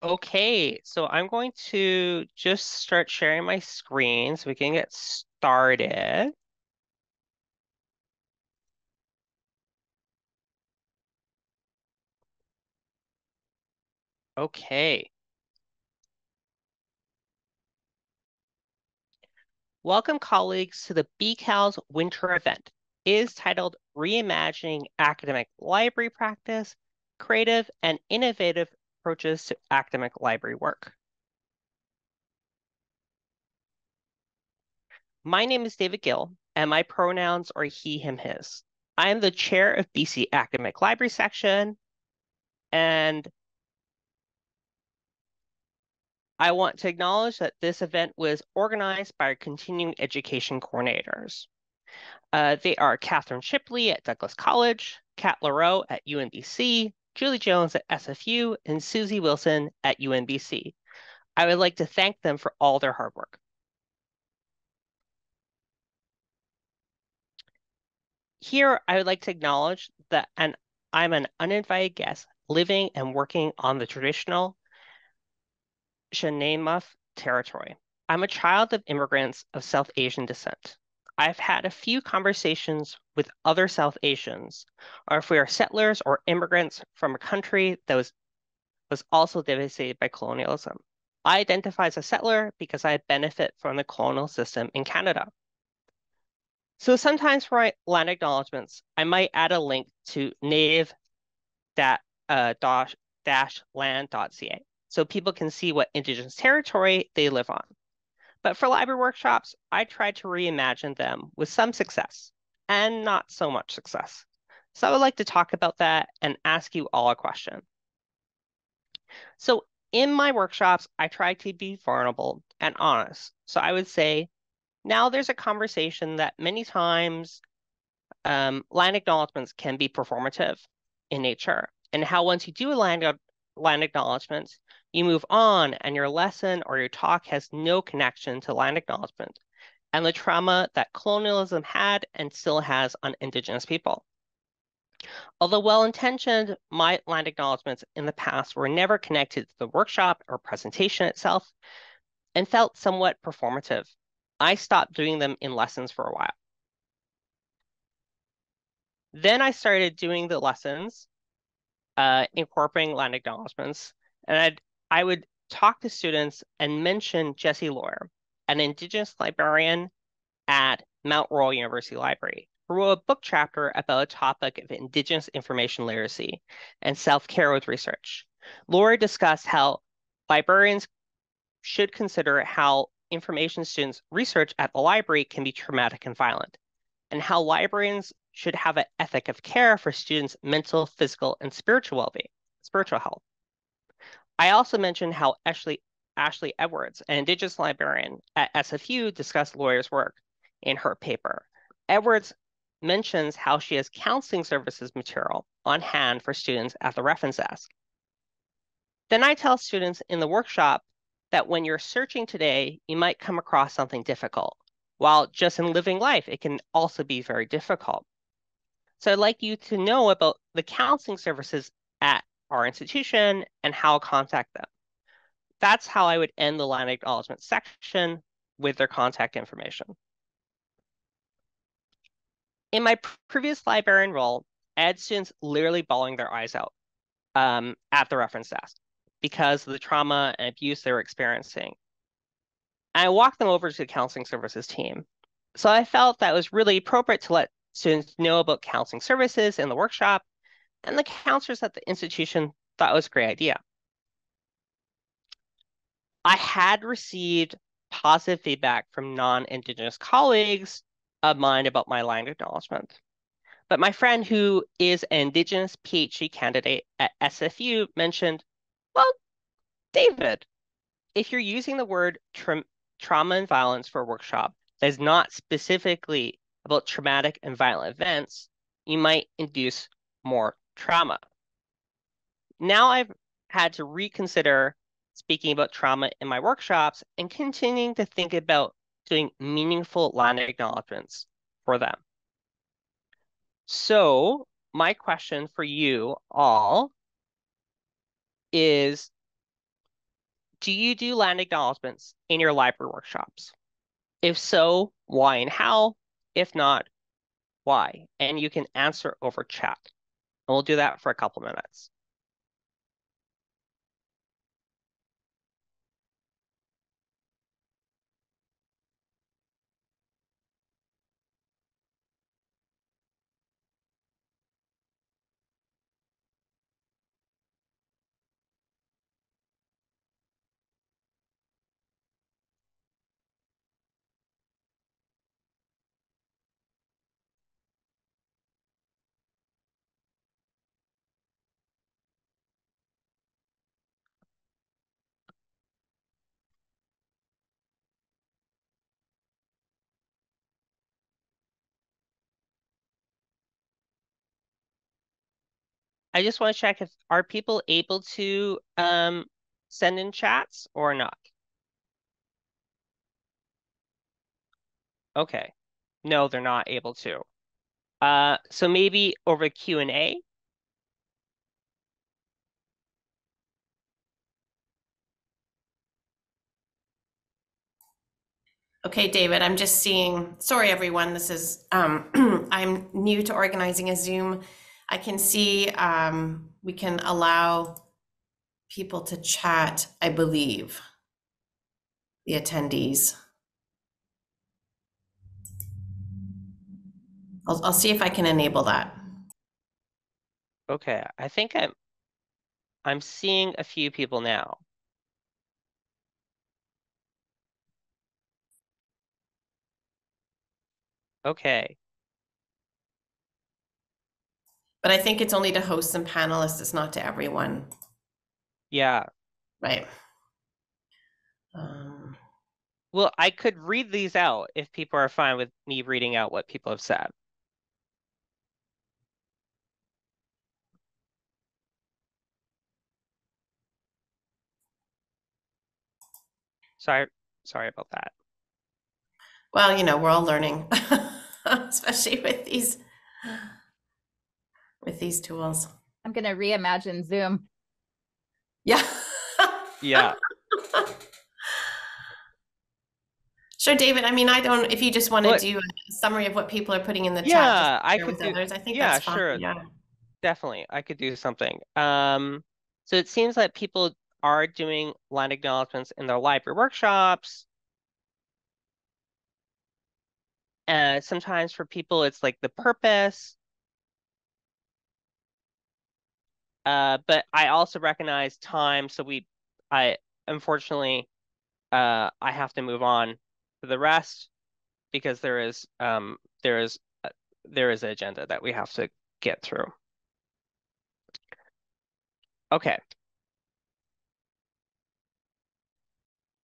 Okay, so I'm going to just start sharing my screen so we can get started. Okay. Welcome, colleagues, to the BCALs Winter Event. It is titled Reimagining Academic Library Practice, Creative and Innovative Approaches to Academic Library Work. My name is David Gill, and my pronouns are he, him, his. I am the chair of BC Academic Library Section, and I want to acknowledge that this event was organized by our continuing education coordinators. They are Catherine Shipley at Douglas College, Kat LaRoe at UNBC, Julie Jones at SFU, and Susie Wilson at UNBC. I would like to thank them for all their hard work. Here, I would like to acknowledge that I'm an uninvited guest living and working on the traditional Shanemath territory. I'm a child of immigrants of South Asian descent. I've had a few conversations with other South Asians, or if we are settlers or immigrants from a country that was also devastated by colonialism. I identify as a settler because I benefit from the colonial system in Canada. So sometimes for my land acknowledgements, I might add a link to native-land.ca so people can see what Indigenous territory they live on. But for library workshops, I tried to reimagine them with some success and not so much success. So I would like to talk about that and ask you all a question. So in my workshops, I try to be vulnerable and honest. So I would say, now there's a conversation that many times land acknowledgements can be performative in nature, and how once you do a land acknowledgement, you move on and your lesson or your talk has no connection to land acknowledgement and the trauma that colonialism had and still has on Indigenous people. Although well-intentioned, my land acknowledgements in the past were never connected to the workshop or presentation itself and felt somewhat performative. I stopped doing them in lessons for a while. Then I started doing the lessons, incorporating land acknowledgements, and I would talk to students and mention Jessie Lawyer, an Indigenous librarian at Mount Royal University Library, who wrote a book chapter about a topic of Indigenous information literacy and self-care with research. Laura discussed how librarians should consider how information students' research at the library can be traumatic and violent, and how librarians should have an ethic of care for students' mental, physical, and spiritual well-being, spiritual health. I also mentioned how Ashley Edwards, an Indigenous librarian at SFU, discussed Lawyer's work in her paper. Edwards mentions how she has counseling services material on hand for students at the reference desk. Then I tell students in the workshop that when you're searching today, you might come across something difficult. While just in living life, it can also be very difficult. So I'd like you to know about the counseling services at our institution and how to contact them. That's how I would end the land acknowledgement section with their contact information. In my previous librarian role, I had students literally bawling their eyes out at the reference desk because of the trauma and abuse they were experiencing. And I walked them over to the counseling services team. So I felt that it was really appropriate to let students know about counseling services in the workshop, and the counselors at the institution thought it was a great idea. I had received positive feedback from non-Indigenous colleagues of mine about my land acknowledgement. But my friend who is an Indigenous PhD candidate at SFU mentioned, well, David, if you're using the word trauma and violence for a workshop that is not specifically about traumatic and violent events, you might induce more trauma. Now I've had to reconsider speaking about trauma in my workshops and continuing to think about doing meaningful land acknowledgements for them. So my question for you all is, Do you do land acknowledgements in your library workshops? If so, why and how? If not, why? And you can answer over chat. And we'll do that for a couple minutes. I just want to check if are people able to send in chats or not? Okay. No, they're not able to. So maybe over Q&A. Okay, David, I'm just seeing, sorry everyone, this is, I'm new to organizing a Zoom. I can see we can allow people to chat, I believe, the attendees. I'll see if I can enable that. Okay, I think I'm seeing a few people now. Okay. But I think it's only to hosts and panelists, it's not to everyone, Yeah. right? Well, I could read these out if people are fine with me reading out what people have said. Sorry about that. Well, you know, we're all learning, especially with these tools. I'm going to reimagine Zoom. Yeah. Yeah. Sure, David. I mean, if you just want to do a summary of what people are putting in the chat, Yeah, just I share could with do. others, I think Yeah, that's fine. sure. Yeah. Definitely, I could do something. So it seems like people are doing line acknowledgements in their library workshops. Sometimes for people, it's like the purpose. But I also recognize time, so I unfortunately, I have to move on to the rest because there is there is an agenda that we have to get through. Okay.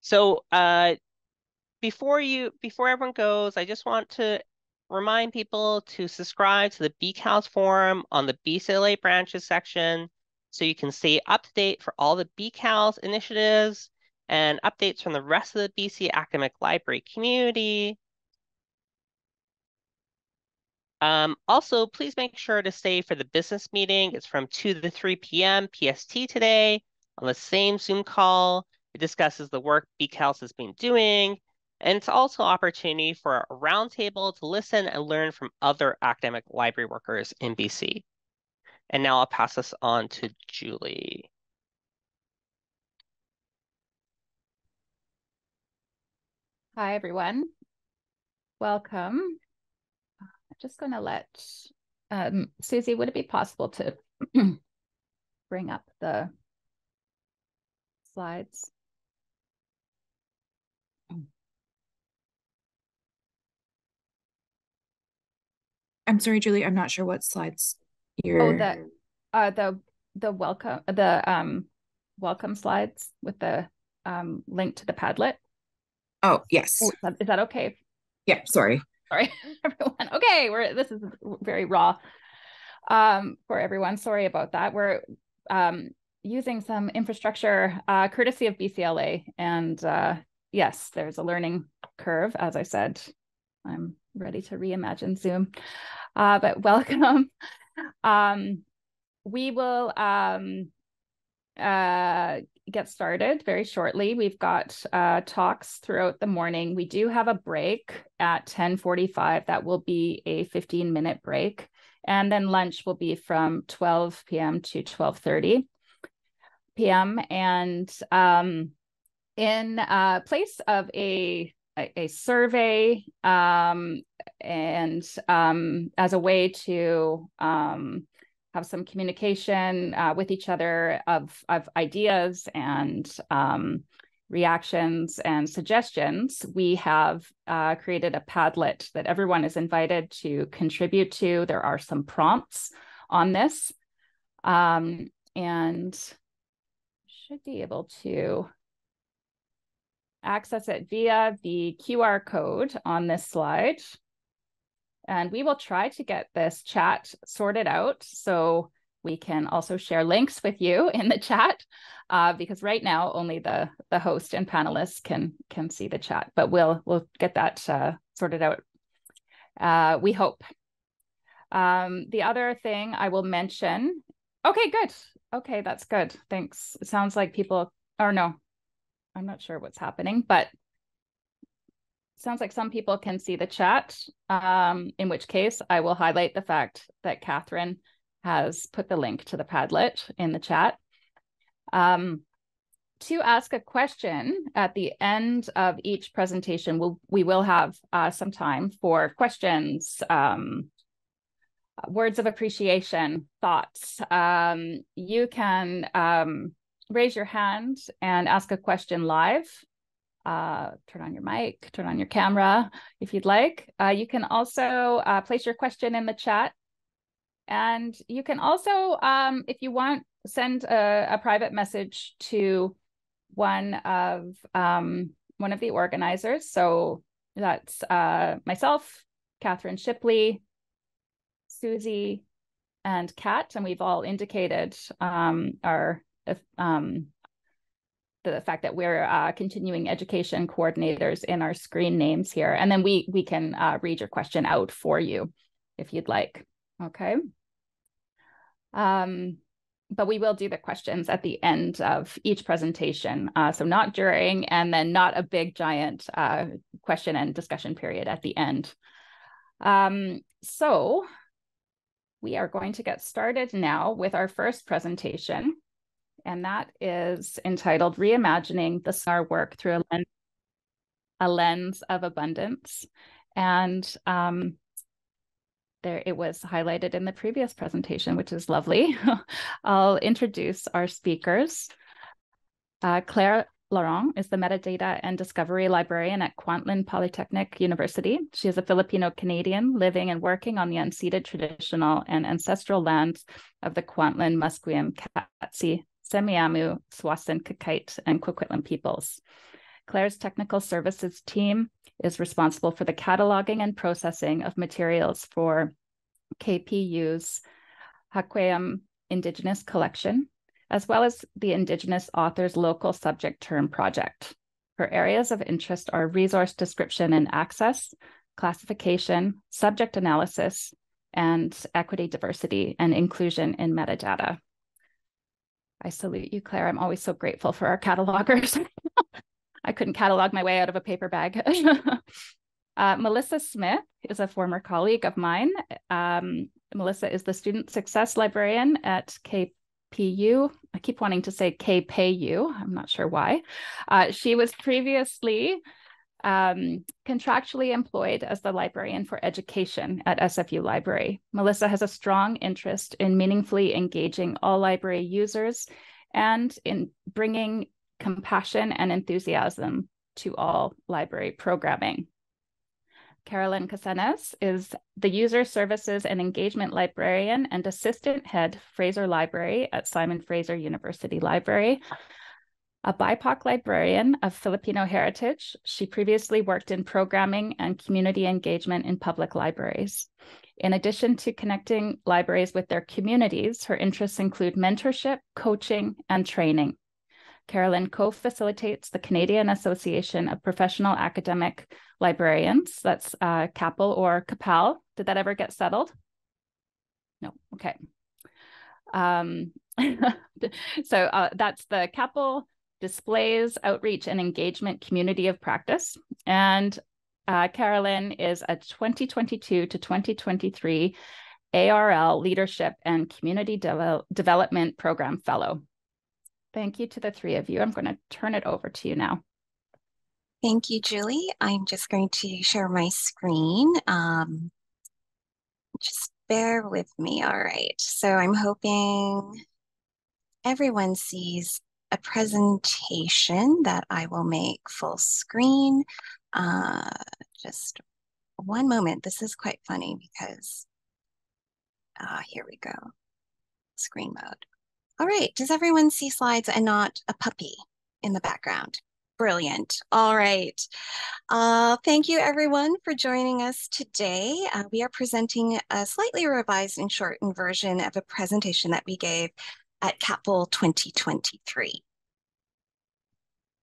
So before everyone goes, I just want to remind people to subscribe to the BCALs forum on the BCLA branches section so you can stay up to date for all the BCALs initiatives and updates from the rest of the BC Academic Library community. Also, please make sure to stay for the business meeting. It's from 2 to 3 p.m. PST today on the same Zoom call. It discusses the work BCALS has been doing, and it's also an opportunity for a roundtable to listen and learn from other academic library workers in BC. And now I'll pass this on to Julie. Hi, everyone. Welcome. I'm just going to let Susie, would it be possible to bring up the slides? I'm sorry, Julie, I'm not sure what slides you're... The welcome slides with the link to the Padlet. Oh, yes. Oh, is that okay? Yeah, sorry. Sorry, everyone. Okay, this is very raw for everyone. Sorry about that. We're using some infrastructure courtesy of BCLA, and yes, there's a learning curve. As I said, I'm ready to reimagine Zoom, but welcome. We will get started very shortly. We've got talks throughout the morning. We do have a break at 10:45. That will be a 15-minute break. And then lunch will be from 12 p.m. to 12:30 p.m. And in place of a survey and as a way to have some communication with each other of ideas and reactions and suggestions, we have created a Padlet that everyone is invited to contribute to. There are some prompts on this, and should be able to access it via the QR code on this slide. And we will try to get this chat sorted out so we can also share links with you in the chat, because right now only the host and panelists can see the chat, but we'll get that sorted out, we hope. The other thing I will mention, okay, good. Okay, that's good. Thanks. It sounds like people, or no, I'm not sure what's happening, but sounds like some people can see the chat, in which case I will highlight the fact that Catherine has put the link to the Padlet in the chat. To ask a question at the end of each presentation, we will have some time for questions, words of appreciation, thoughts. You can raise your hand and ask a question live. Turn on your mic, turn on your camera if you'd like. You can also place your question in the chat. And you can also, if you want, send a private message to one of the organizers. So that's myself, Catherine Shipley, Susie, and Kat, and we've all indicated the fact that we're continuing education coordinators in our screen names here. And then we can read your question out for you if you'd like, okay? But we will do the questions at the end of each presentation. So not during, and then not a big giant question and discussion period at the end. So we are going to get started now with our first presentation. And that is entitled Reimagining the SAR Work Through a Lens of Abundance. And there it was highlighted in the previous presentation, which is lovely. I'll introduce our speakers. Claire Laurent is the Metadata and Discovery Librarian at Kwantlen Polytechnic University. She is a Filipino-Canadian living and working on the unceded traditional and ancestral lands of the Kwantlen, Musqueam, Katsi, Semiahmoo, Tsawwassen, Kakite, and Coquitlam peoples. Claire's technical services team is responsible for the cataloging and processing of materials for KPU's Hakweam Indigenous Collection, as well as the Indigenous Authors Local Subject Term Project. Her areas of interest are resource description and access, classification, subject analysis, and equity, diversity, and inclusion in metadata. I salute you, Claire. I'm always so grateful for our catalogers. I couldn't catalog my way out of a paper bag. Melissa Smith is a former colleague of mine. Melissa is the Student Success Librarian at KPU. I keep wanting to say KPU. I'm not sure why. She was previously contractually employed as the librarian for education at SFU Library. Melissa has a strong interest in meaningfully engaging all library users and in bringing compassion and enthusiasm to all library programming. Carolyn Casanes is the User Services and Engagement Librarian and Assistant Head, Fraser Library at Simon Fraser University Library. A BIPOC librarian of Filipino heritage, she previously worked in programming and community engagement in public libraries. In addition to connecting libraries with their communities, her interests include mentorship, coaching, and training. Carolyn co-facilitates the Canadian Association of Professional Academic Librarians. That's CAPL or CAPAL. Did that ever get settled? No, okay. So that's the CAPL Displays, Outreach and Engagement Community of Practice. And Carolyn is a 2022 to 2023 ARL Leadership and Community Development Program Fellow. Thank you to the three of you. I'm going to turn it over to you now. Thank you, Julie. I'm just going to share my screen. Just bear with me. All right. So I'm hoping everyone sees a presentation that I will make full screen. Just one moment. This is quite funny because here we go. Screen mode. All right. Does everyone see slides and not a puppy in the background? Brilliant. All right. Thank you, everyone, for joining us today. We are presenting a slightly revised and shortened version of a presentation that we gave at CAPL 2023.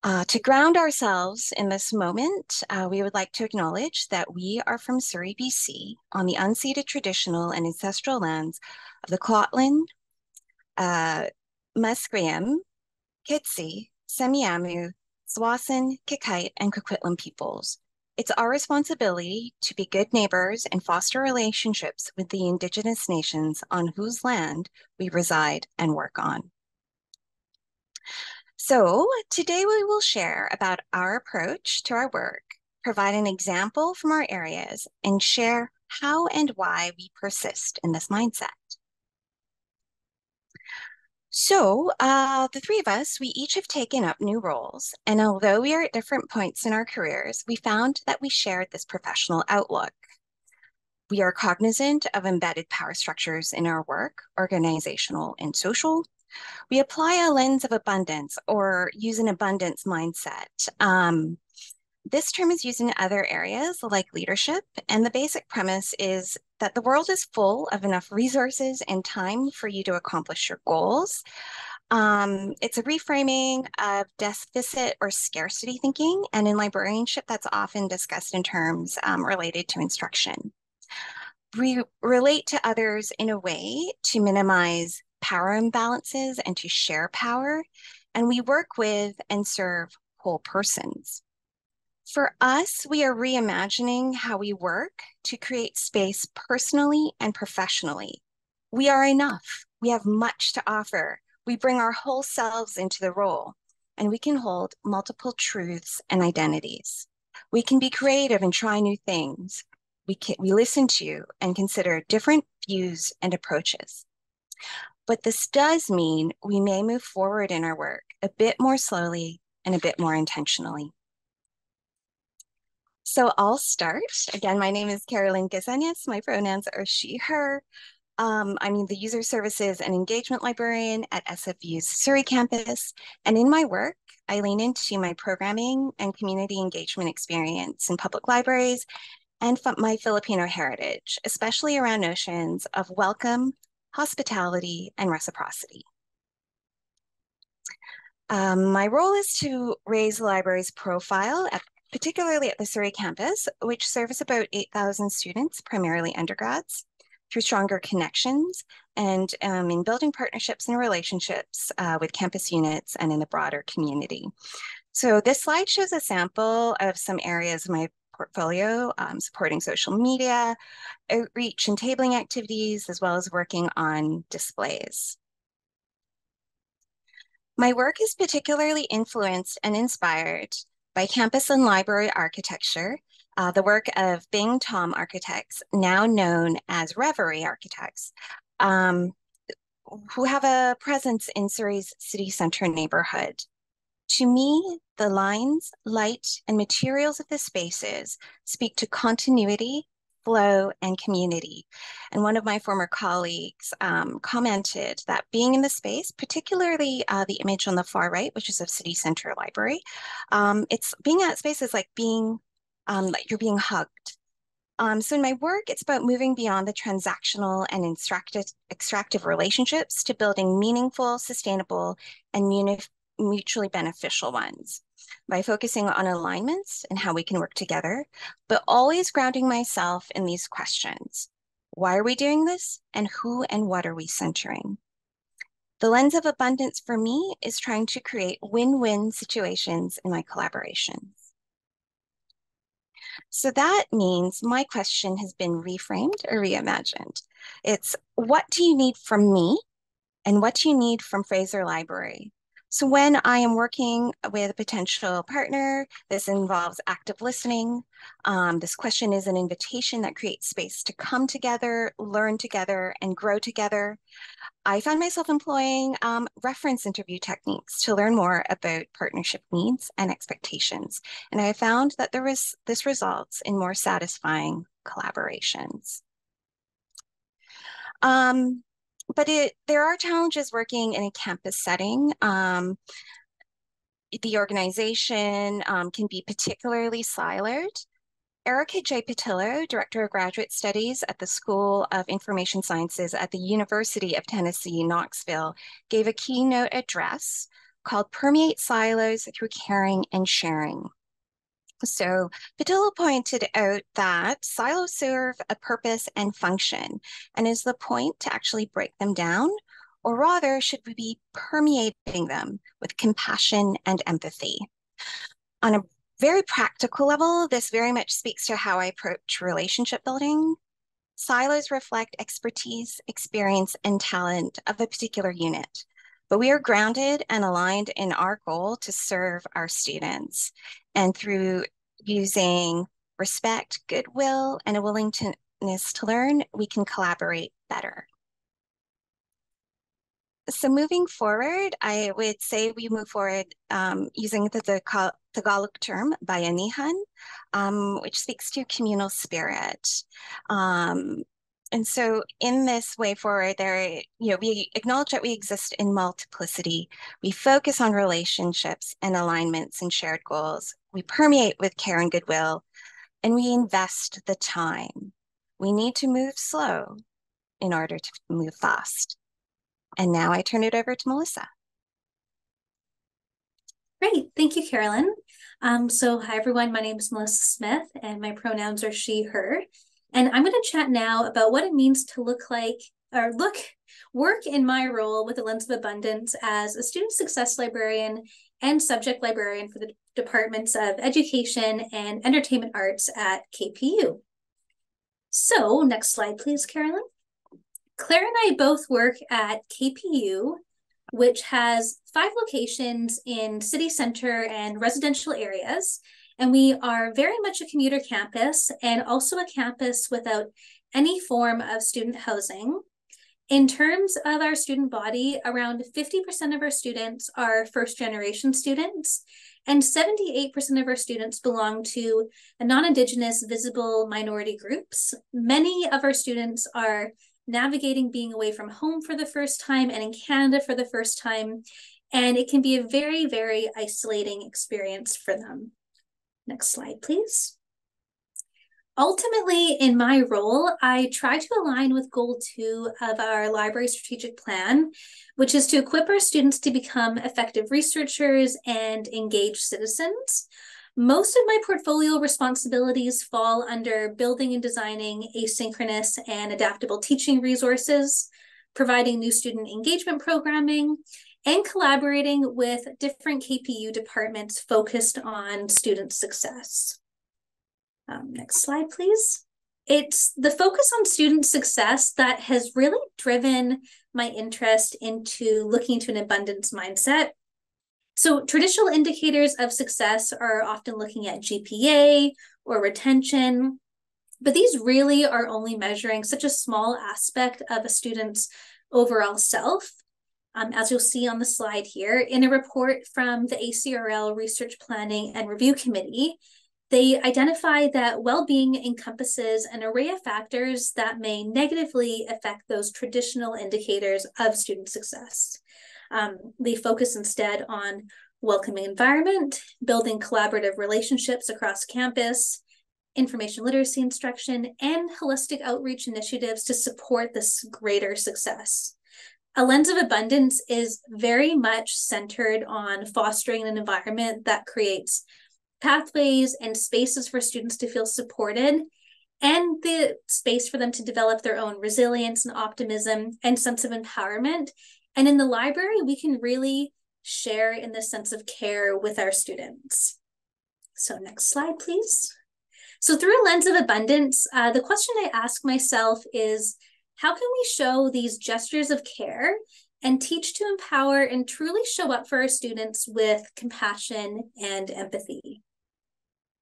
To ground ourselves in this moment, we would like to acknowledge that we are from Surrey, BC, on the unceded traditional and ancestral lands of the Kwantlen, Musqueam, Kitsi, Semiahmoo, Tsawwassen, Kikite, and Coquitlam peoples. It's our responsibility to be good neighbors and foster relationships with the Indigenous nations on whose land we reside and work on. So today we will share about our approach to our work, provide an example from our areas, and share how and why we persist in this mindset. So the three of us, we each have taken up new roles. And although we are at different points in our careers, we found that we shared this professional outlook. We are cognizant of embedded power structures in our work, organizational and social. We apply a lens of abundance or use an abundance mindset. This term is used in other areas like leadership, and the basic premise is that the world is full of enough resources and time for you to accomplish your goals. It's a reframing of deficit or scarcity thinking, and in librarianship, that's often discussed in terms related to instruction. We relate to others in a way to minimize power imbalances and to share power, and we work with and serve whole persons. For us, we are reimagining how we work to create space personally and professionally. We are enough. We have much to offer. We bring our whole selves into the role, and we can hold multiple truths and identities. We can be creative and try new things. We listen to and consider different views and approaches. But this does mean we may move forward in our work a bit more slowly and a bit more intentionally. So I'll start. Again, my name is Carolyn Gazanias. My pronouns are she, her. I'm the User Services and Engagement Librarian at SFU's Surrey campus. And in my work, I lean into my programming and community engagement experience in public libraries and my Filipino heritage, especially around notions of welcome, hospitality, and reciprocity. My role is to raise the library's profile, particularly at the Surrey campus, which serves about 8,000 students, primarily undergrads, through stronger connections and in building partnerships and relationships with campus units and in the broader community. So this slide shows a sample of some areas of my portfolio, supporting social media, outreach and tabling activities, as well as working on displays. My work is particularly influenced and inspired by campus and library architecture, the work of Bing Tom architects, now known as Reverie architects, who have a presence in Surrey's city center neighborhood. To me, the lines, light, and materials of the spaces speak to continuity, flow, and community. And one of my former colleagues commented that being in the space, particularly the image on the far right, which is of City Center Library, it's being at space is like being, like you're being hugged. So in my work, it's about moving beyond the transactional and extractive relationships to building meaningful, sustainable, and mutually beneficial ones by focusing on alignments and how we can work together, but always grounding myself in these questions. Why are we doing this? And who and what are we centering? The lens of abundance for me is trying to create win-win situations in my collaborations. So that means my question has been reframed or reimagined. It's, what do you need from me? And what do you need from Fraser Library? So when I am working with a potential partner, this involves active listening. This question is an invitation that creates space to come together, learn together, and grow together. I found myself employing reference interview techniques to learn more about partnership needs and expectations. And I found that this results in more satisfying collaborations. But there are challenges working in a campus setting. The organization can be particularly siloed. Erica J. Patillo, Director of Graduate Studies at the School of Information Sciences at the University of Tennessee, Knoxville, gave a keynote address called Permeate Silos Through Caring and Sharing. So Patillo pointed out that silos serve a purpose and function, and is the point to actually break them down, or rather should we be permeating them with compassion and empathy? On a very practical level, this very much speaks to how I approach relationship building. Silos reflect expertise, experience, and talent of a particular unit, but we are grounded and aligned in our goal to serve our students. And through using respect, goodwill, and a willingness to learn, we can collaborate better. So moving forward, I would say we move forward using the Tagalog term bayanihan, which speaks to communal spirit. And so in this way forward, we acknowledge that we exist in multiplicity. We focus on relationships and alignments and shared goals. We permeate with care and goodwill, and we invest the time. We need to move slow in order to move fast. And now I turn it over to Melissa. Great, thank you, Carolyn. So hi everyone, my name is Melissa Smith and my pronouns are she, her. And I'm gonna chat now about what it means to work in my role with the lens of abundance as a student success librarian and subject librarian for the departments of education and entertainment arts at KPU. So next slide, please, Carolyn. Claire and I both work at KPU, which has 5 locations in city center and residential areas. And we are very much a commuter campus and also a campus without any form of student housing. In terms of our student body, around 50% of our students are first-generation students, and 78% of our students belong to non-Indigenous visible minority groups. Many of our students are navigating being away from home for the first time and in Canada for the first time, and it can be a very, very isolating experience for them. Next slide, please. Ultimately, in my role, I try to align with goal 2 of our library strategic plan, which is to equip our students to become effective researchers and engaged citizens. Most of my portfolio responsibilities fall under building and designing asynchronous and adaptable teaching resources, providing new student engagement programming, and collaborating with different KPU departments focused on student success. Next slide, please. It's the focus on student success that has really driven my interest into looking into an abundance mindset. So traditional indicators of success are often looking at GPA or retention, but these really are only measuring such a small aspect of a student's overall self. As you'll see on the slide here, in a report from the ACRL Research Planning and Review Committee, they identify that well-being encompasses an array of factors that may negatively affect those traditional indicators of student success. They focus instead on welcoming environment, building collaborative relationships across campus, information literacy instruction, and holistic outreach initiatives to support this greater success. A lens of abundance is very much centered on fostering an environment that creates pathways and spaces for students to feel supported, and the space for them to develop their own resilience and optimism and sense of empowerment And in the library, we can really share in the sense of care with our students. So next slide, please. So through a lens of abundance, the question I ask myself is, how can we show these gestures of care and teach to empower and truly show up for our students with compassion and empathy?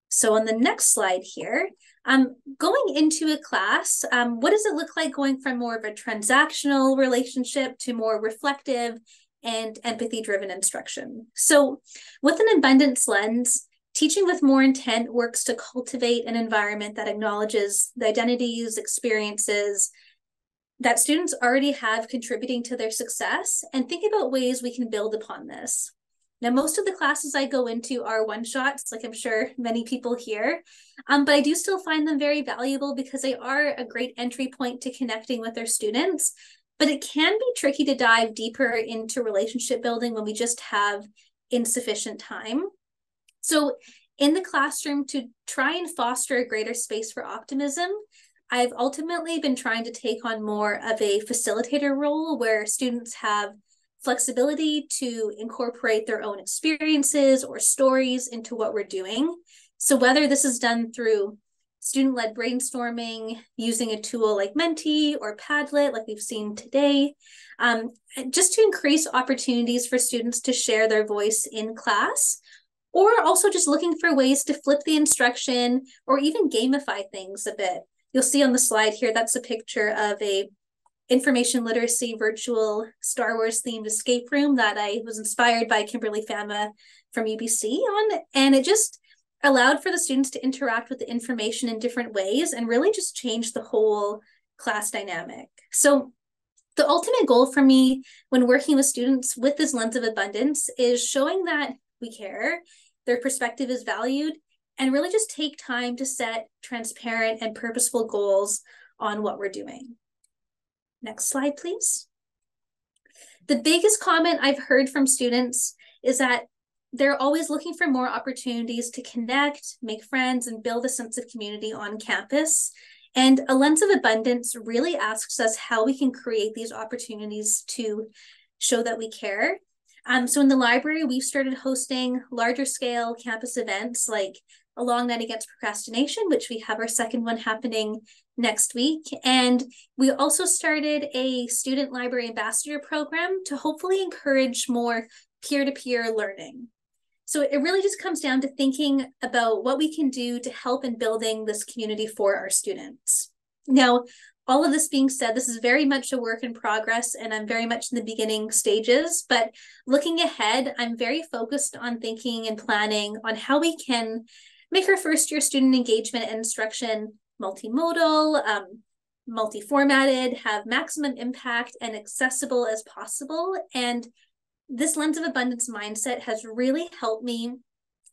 So on the next slide here, going into a class, what does it look like going from more of a transactional relationship to more reflective and empathy-driven instruction? So with an abundance lens, teaching with more intent works to cultivate an environment that acknowledges the identities, experiences that students already have contributing to their success, and think about ways we can build upon this. Now, most of the classes I go into are one-shots, like I'm sure many people here, but I do still find them very valuable because they are a great entry point to connecting with their students. But it can be tricky to dive deeper into relationship building when we just have insufficient time. So in the classroom, to try and foster a greater space for optimism, I've ultimately been trying to take on more of a facilitator role where students have flexibility to incorporate their own experiences or stories into what we're doing. So whether this is done through student-led brainstorming, using a tool like Menti or Padlet, like we've seen today, just to increase opportunities for students to share their voice in class, or also just looking for ways to flip the instruction or even gamify things a bit. You'll see on the slide here, that's a picture of a information literacy virtual Star Wars themed escape room that I was inspired by Kimberly Fama from UBC on. And it just allowed for the students to interact with the information in different ways and really just change the whole class dynamic. So the ultimate goal for me when working with students with this lens of abundance is showing that we care, their perspective is valued, and really just take time to set transparent and purposeful goals on what we're doing. Next slide, please. The biggest comment I've heard from students is that they're always looking for more opportunities to connect, make friends, and build a sense of community on campus. And a lens of abundance really asks us how we can create these opportunities to show that we care. So in the library, we've started hosting larger scale campus events like a long night against procrastination, which we have our second one happening next week. And we also started a student library ambassador program to hopefully encourage more peer-to-peer learning. So it really just comes down to thinking about what we can do to help in building this community for our students. Now, all of this being said, this is very much a work in progress, and I'm very much in the beginning stages, but looking ahead, I'm very focused on thinking and planning on how we can make our first year student engagement and instruction multimodal, multi-formatted, have maximum impact and accessible as possible. And this lens of abundance mindset has really helped me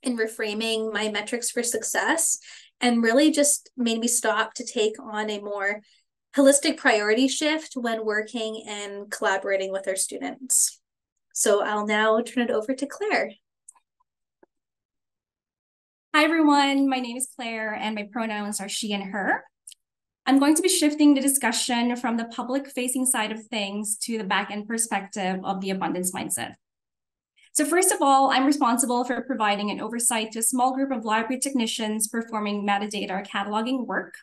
in reframing my metrics for success and really just made me stop to take on a more holistic priority shift when working and collaborating with our students. So I'll now turn it over to Claire. Hi everyone, my name is Claire and my pronouns are she and her. I'm going to be shifting the discussion from the public-facing side of things to the back-end perspective of the abundance mindset. So first of all, I'm responsible for providing an oversight to a small group of library technicians performing metadata cataloging work.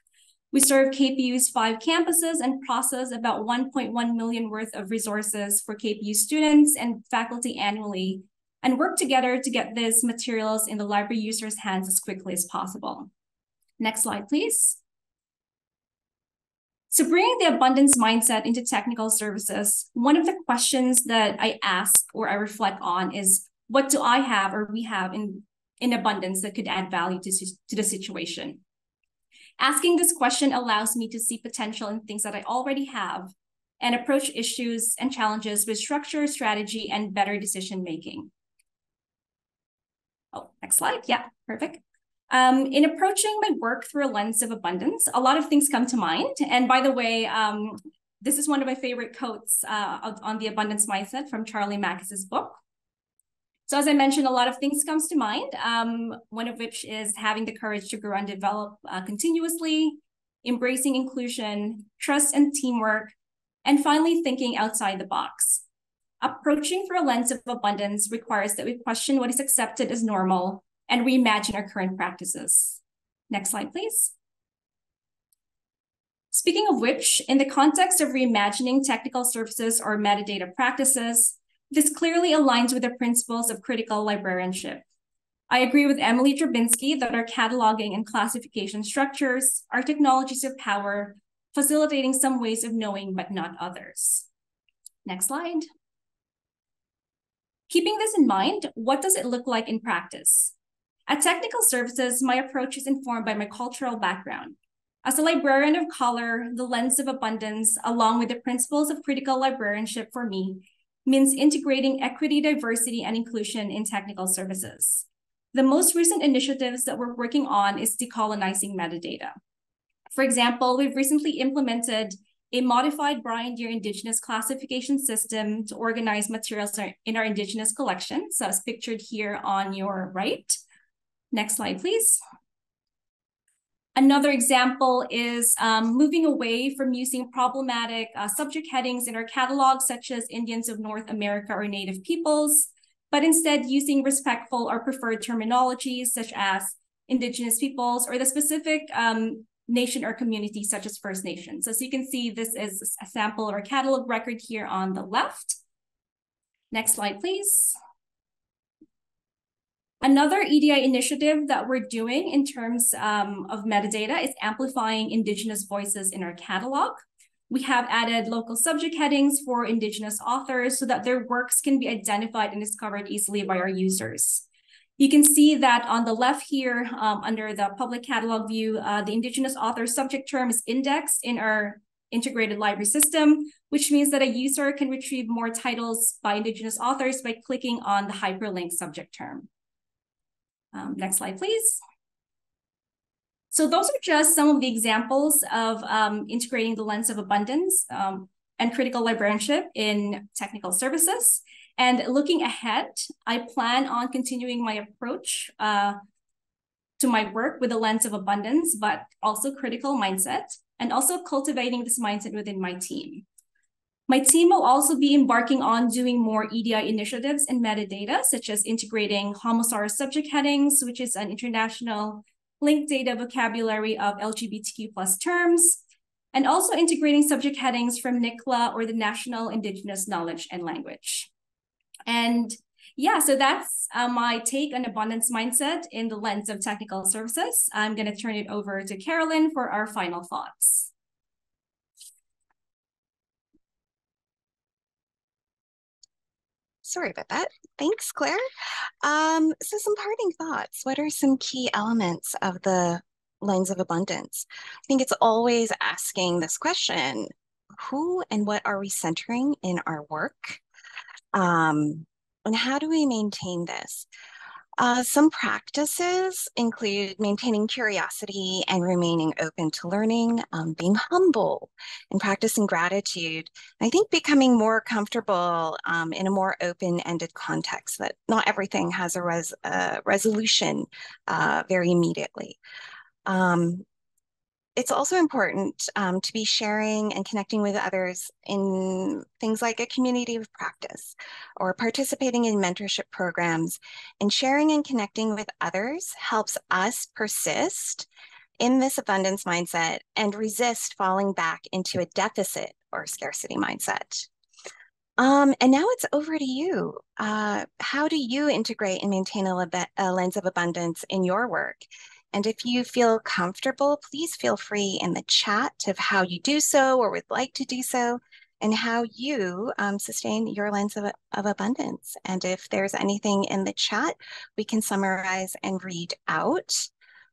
We serve KPU's 5 campuses and process about 1.1 million worth of resources for KPU students and faculty annually, and work together to get these materials in the library users' hands as quickly as possible. Next slide, please. So bringing the abundance mindset into technical services, one of the questions that I ask or I reflect on is, what do I have or we have in abundance that could add value to the situation? Asking this question allows me to see potential in things that I already have and approach issues and challenges with structure, strategy, and better decision-making. Oh, next slide. Yeah, perfect. In approaching my work through a lens of abundance, a lot of things come to mind. And by the way, this is one of my favorite quotes on the abundance mindset from Charlie Mackes's book. So as I mentioned, a lot of things comes to mind, one of which is having the courage to grow and develop continuously, embracing inclusion, trust and teamwork, and finally thinking outside the box. approaching through a lens of abundance requires that we question what is accepted as normal and reimagine our current practices. Next slide, please. Speaking of which, in the context of reimagining technical services or metadata practices, this clearly aligns with the principles of critical librarianship. I agree with Emily Drabinski that our cataloging and classification structures are technologies of power, facilitating some ways of knowing but not others. Next slide. Keeping this in mind, what does it look like in practice? At Technical Services, my approach is informed by my cultural background. As a librarian of color, the lens of abundance, along with the principles of critical librarianship for me, means integrating equity, diversity, and inclusion in technical services. The most recent initiatives that we're working on is decolonizing metadata. For example, we've recently implemented a modified Brian Deere Indigenous classification system to organize materials in our Indigenous collection. So it's pictured here on your right. Next slide, please. Another example is moving away from using problematic subject headings in our catalog, such as Indians of North America or Native peoples, but instead using respectful or preferred terminologies such as Indigenous peoples or the specific nation or community such as First Nations. So as you can see, this is a sample or catalog record here on the left. Next slide, please. Another EDI initiative that we're doing in terms of metadata is amplifying Indigenous voices in our catalog. We have added local subject headings for Indigenous authors so that their works can be identified and discovered easily by our users. You can see that on the left here, under the public catalog view, the Indigenous author subject term is indexed in our integrated library system, which means that a user can retrieve more titles by Indigenous authors by clicking on the hyperlink subject term. Next slide, please. So those are just some of the examples of integrating the lens of abundance and critical librarianship in technical services. And looking ahead, I plan on continuing my approach to my work with a lens of abundance, but also critical mindset, and also cultivating this mindset within my team. My team will also be embarking on doing more EDI initiatives in metadata, such as integrating Homosaurus subject headings, which is an international linked data vocabulary of LGBTQ+ terms, and also integrating subject headings from NICLA or the National Indigenous Knowledge and Language. And yeah, so that's my take on abundance mindset in the lens of technical services. I'm going to turn it over to Carolyn for our final thoughts. Sorry about that. Thanks, Claire. So some parting thoughts. What are some key elements of the lens of abundance? I think it's always asking this question, who and what are we centering in our work? And how do we maintain this? Some practices include maintaining curiosity and remaining open to learning, being humble and practicing gratitude. I think becoming more comfortable in a more open-ended context, that not everything has a resolution very immediately. It's also important to be sharing and connecting with others in things like a community of practice or participating in mentorship programs. And sharing and connecting with others helps us persist in this abundance mindset and resist falling back into a deficit or scarcity mindset. And now it's over to you. How do you integrate and maintain a lens of abundance in your work? And if you feel comfortable, please feel free in the chat of how you do so or would like to do so, and how you sustain your lens of abundance. And if there's anything in the chat, we can summarize and read out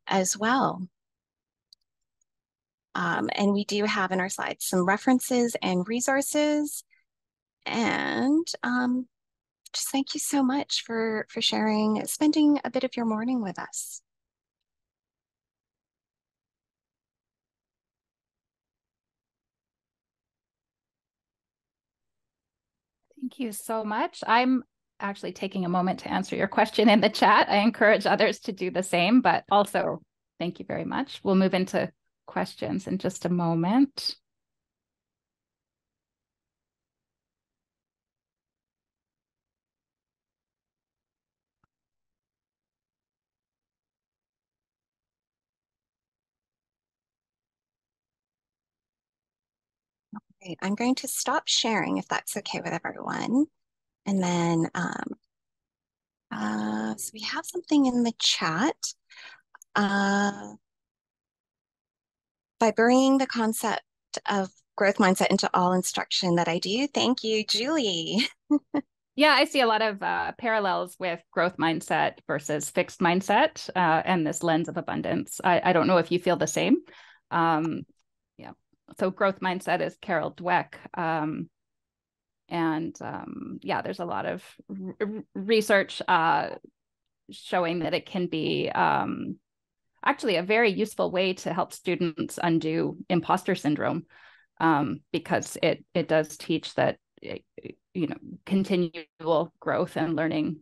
as well. And we do have in our slides some references and resources. And just thank you so much for sharing, spending a bit of your morning with us. Thank you so much. I'm actually taking a moment to answer your question in the chat. I encourage others to do the same, but also thank you very much. We'll move into questions in just a moment. Great. I'm going to stop sharing if that's okay with everyone. And then, so we have something in the chat. By bringing the concept of growth mindset into all instruction that I do. Thank you, Julie. Yeah, I see a lot of parallels with growth mindset versus fixed mindset and this lens of abundance. I don't know if you feel the same. Yeah, so growth mindset is Carol Dweck. Yeah, there's a lot of research showing that it can be actually a very useful way to help students undo imposter syndrome, because it does teach that continual growth and learning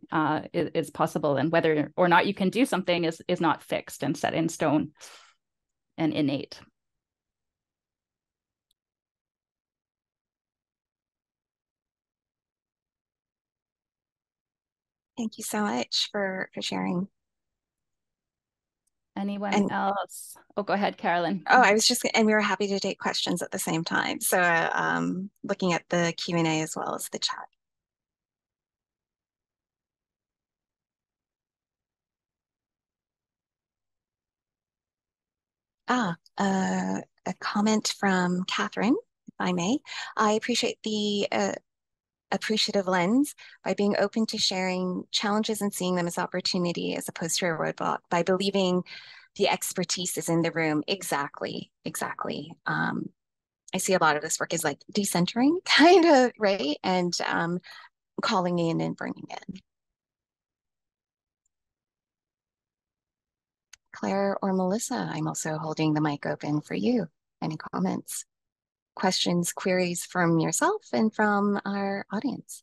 is possible, and whether or not you can do something is not fixed and set in stone and innate. Thank you so much for sharing. Anyone else? Oh, go ahead, Carolyn. Oh, I was just, and we were happy to take questions at the same time. So looking at the Q&A as well as the chat. A comment from Catherine, if I may. I appreciate the appreciative lens by being open to sharing challenges and seeing them as opportunity as opposed to a roadblock, by believing the expertise is in the room. Exactly. I see a lot of this work is like decentering, kind of, right? And calling in and bringing in. Claire or Melissa, I'm also holding the mic open for you. Any comments, questions, queries from yourself and from our audience?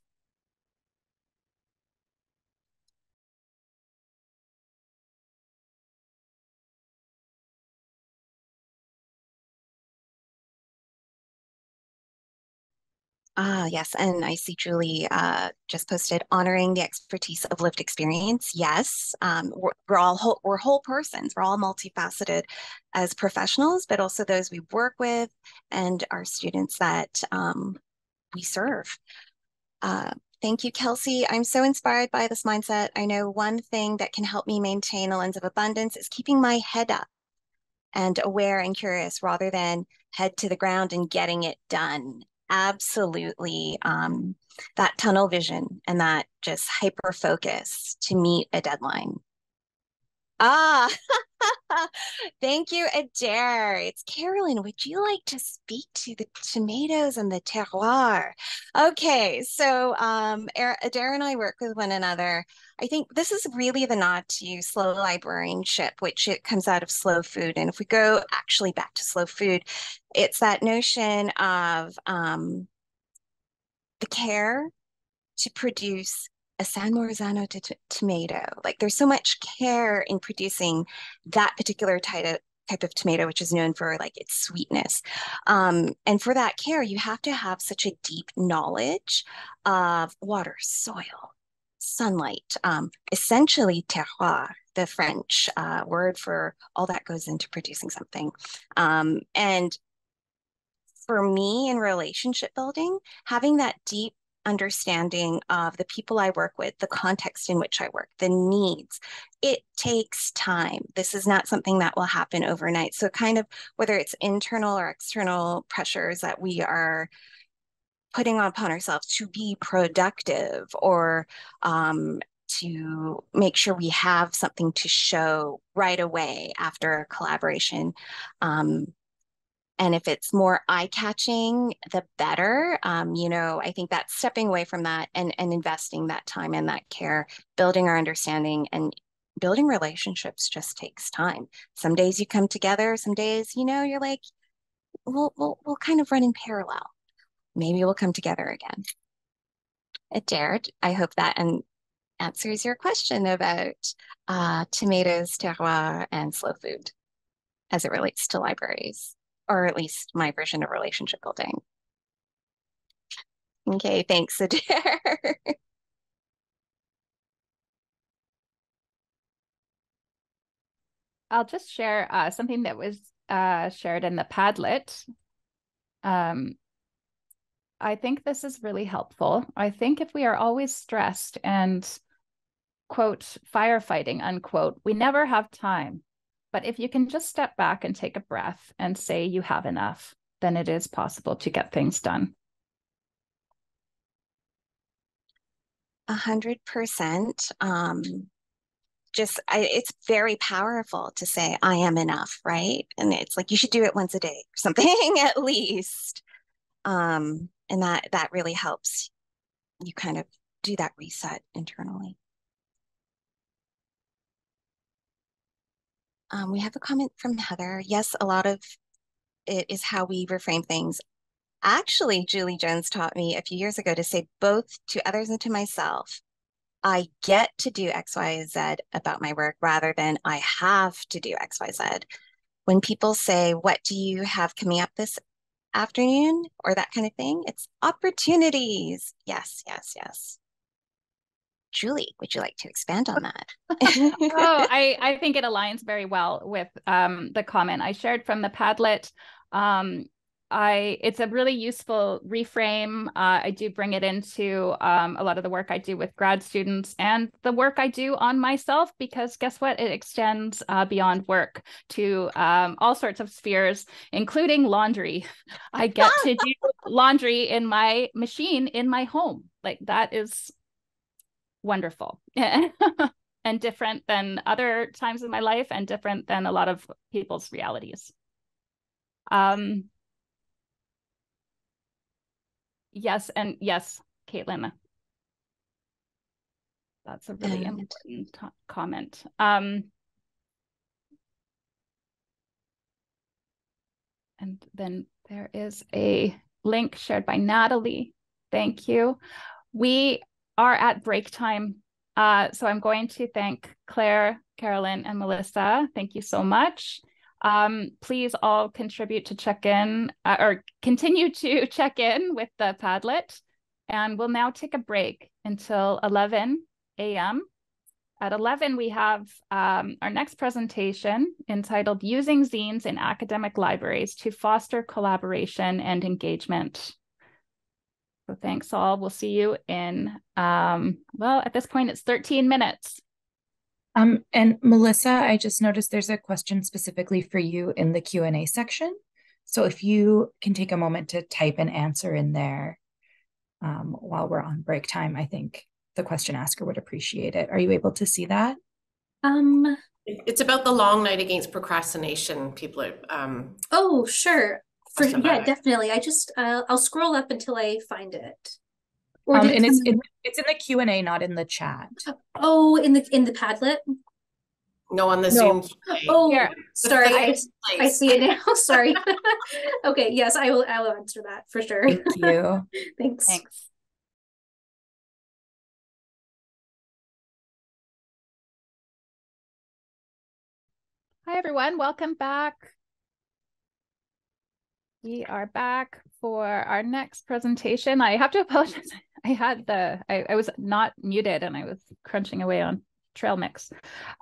Yes, and I see Julie just posted honoring the expertise of lived experience. Yes, we're whole persons. We're all multifaceted as professionals, but also those we work with and our students that we serve. Thank you, Kelsey. I'm so inspired by this mindset. I know one thing that can help me maintain a lens of abundance is keeping my head up and aware and curious rather than head to the ground and getting it done. Absolutely. That tunnel vision and that just hyper focus to meet a deadline. Thank you, Adair. It's Carolyn. Would you like to speak to the tomatoes and the terroir? Okay, so Adair and I work with one another. I think this is really the nod to slow librarianship, which it comes out of slow food. And if we go actually back to slow food, it's that notion of the care to produce a San Marzano tomato. Like there's so much care in producing that particular type of tomato, which is known for like its sweetness. And for that care, you have to have such a deep knowledge of water, soil, sunlight, essentially terroir, the French word for all that goes into producing something. And for me in relationship building, having that deep understanding of the people I work with, the context in which I work, the needs. It takes time. This is not something that will happen overnight. So kind of whether it's internal or external pressures that we are putting upon ourselves to be productive or to make sure we have something to show right away after a collaboration. And if it's more eye-catching, the better. I think that stepping away from that and investing that time and that care, building our understanding and building relationships just takes time. Some days you come together, some days, you're like, we'll kind of run in parallel. Maybe we'll come together again. Adair, I hope that answers your question about tomatoes, terroir, and slow food as it relates to libraries. Or at least my version of relationship building. Okay, thanks, Adair. I'll just share something that was shared in the Padlet. I think this is really helpful. I think if we are always stressed and, quote, firefighting, unquote, we never have time. But if you can just step back and take a breath and say you have enough, then it is possible to get things done. 100%. It's very powerful to say, I am enough, right? And it's like, you should do it once a day or something at least. And that really helps you kind of do that reset internally. We have a comment from Heather. Yes, a lot of it is how we reframe things. Actually, Julie Jones taught me a few years ago to say both to others and to myself, I get to do X, Y, Z about my work rather than I have to do X, Y, Z. When people say, what do you have coming up this afternoon or that kind of thing, it's opportunities. Yes, yes, yes. Julie, would you like to expand on that? Oh, I think it aligns very well with the comment I shared from the Padlet. It's a really useful reframe. I do bring it into a lot of the work I do with grad students and the work I do on myself, because guess what? It extends beyond work to all sorts of spheres, including laundry. I get to do laundry in my machine in my home. Like, that is wonderful. And different than other times in my life and different than a lot of people's realities. Yes, and yes, Caitlin. That's a really important comment. And then there is a link shared by Natalie. Thank you. We are at break time. So I'm going to thank Claire, Carolyn, and Melissa. Thank you so much. Please all contribute to check in or continue to check in with the Padlet. And we'll now take a break until 11 a.m. At 11, we have our next presentation entitled Using Zines in Academic Libraries to Foster Collaboration and Engagement. So thanks all. We'll see you in, well, at this point, it's 13 minutes. And Melissa, I just noticed there's a question specifically for you in the Q&A section. So if you can take a moment to type an answer in there while we're on break time, I think the question asker would appreciate it. Are you able to see that? It's about the long night against procrastination. People are Oh, sure. Yeah, definitely. I'll scroll up until I find it. Or and it's in the Q&A, not in the chat. Oh, in the Padlet? No, on the Zoom. Oh, here. Sorry. I see it now. Sorry. Okay, yes, I will answer that for sure. Thank you. Thanks. Thanks. Hi, everyone. Welcome back. We are back for our next presentation. I have to apologize. I was not muted and I was crunching away on trail mix.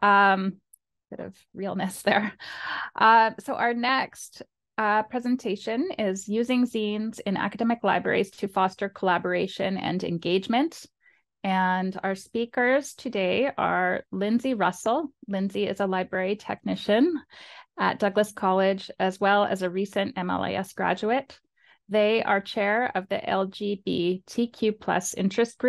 Bit of realness there. So our next presentation is Using Zines in Academic Libraries to Foster Collaboration and Engagement. And our speakers today are Lindsay Russell. Lindsay is a library technician at Douglas College, as well as a recent MLIS graduate. They are chair of the LGBTQ+ interest group